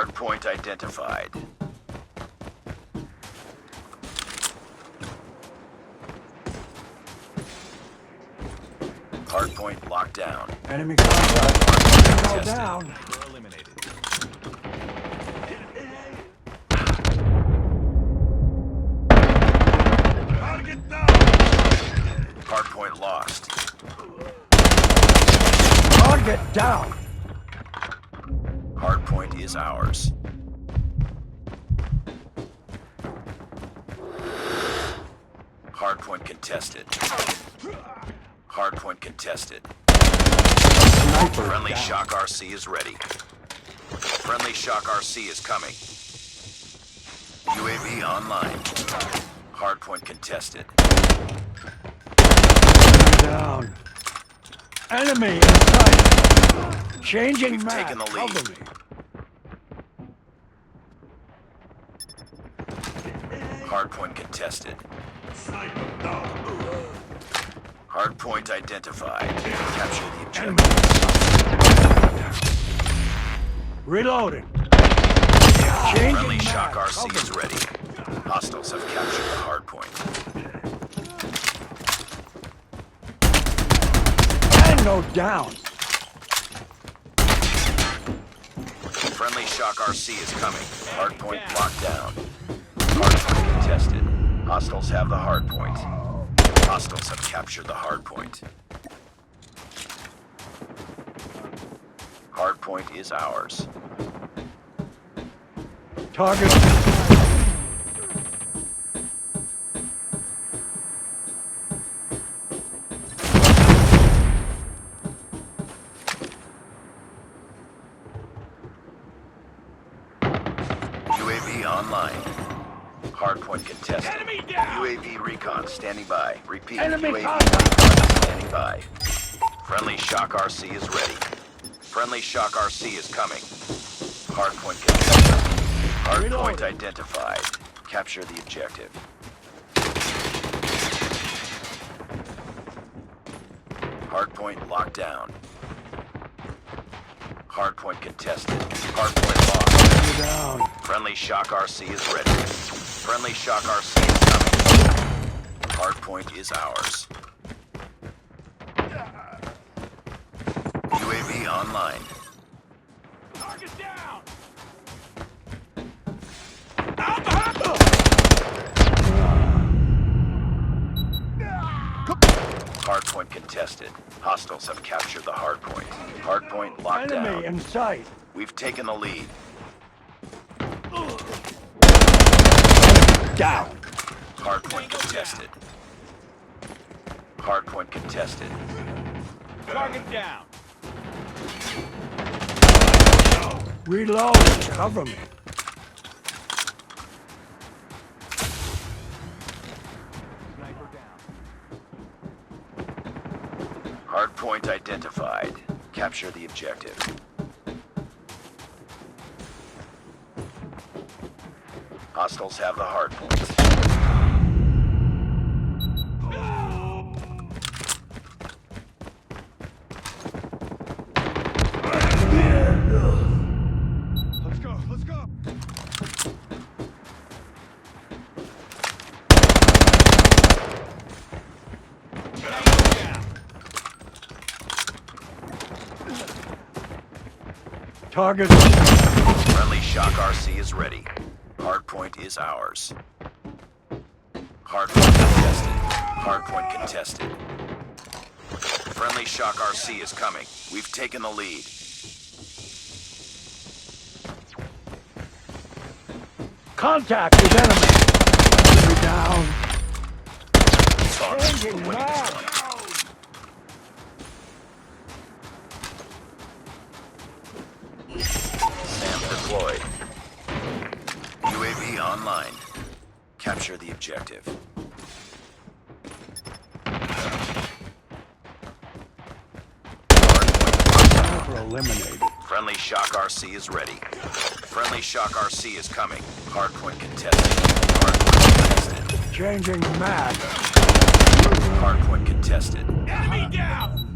Hardpoint identified. Hardpoint locked down. Enemy contact. All Tested. down. You're eliminated. Target down! Hardpoint lost. Target down. Hardpoint is ours. Hardpoint contested. Hardpoint contested. Sniper Friendly down. Shock RC is ready. Friendly Shock RC is coming. UAV online. Hardpoint contested. Down. Enemy in sight. Changing We've map. taken the lead. Cover me. Hardpoint contested. Sniper down! Hardpoint identified. Capture the Enemy objective. in sight. Reloading. Changing Friendly map. Shock RC Cover is me. ready. Hostiles have captured the hardpoint. Tango down. Friendly Shock RC is coming. Hardpoint locked down. Hardpoint contested. Hostiles have the hardpoint. Hostiles have captured the hardpoint. Hardpoint is ours. Target. UAV online. Hardpoint contested. Enemy down! UAV recon standing by. Repeat. Enemy UAV contact. recon standing by. Friendly Shock RC is ready. Friendly Shock RC is coming. Hardpoint contested. Hardpoint Reloading. identified. Capture the objective. Hardpoint locked down. Hardpoint contested. Hardpoint lost. Down. Friendly Shock RC is ready. Friendly Shock RC is coming. Hardpoint is ours. UAV online. Target down! Hardpoint contested. Hostiles have captured the hardpoint. Hardpoint locked Enemy down. in sight. We've taken the lead. Down. Hardpoint contested. Hardpoint contested. Target down. Reload. Cover me. Sniper down. Hardpoint identified. Capture the objective. Hostiles have the hardpoint. Let's go, let's go! Target. Friendly Shock RC is ready. Hardpoint is ours. Hardpoint contested. Hardpoint contested. Friendly Shock RC is coming. We've taken the lead. Contact with enemy. Enemy down. Target Changing winning map. point. SAM deployed. UAV online. Capture the objective. Sniper eliminated. Friendly Shock RC is ready. Friendly Shock RC is coming. Hardpoint contested. Hardpoint contested. Changing mag. Hardpoint contested. Enemy down!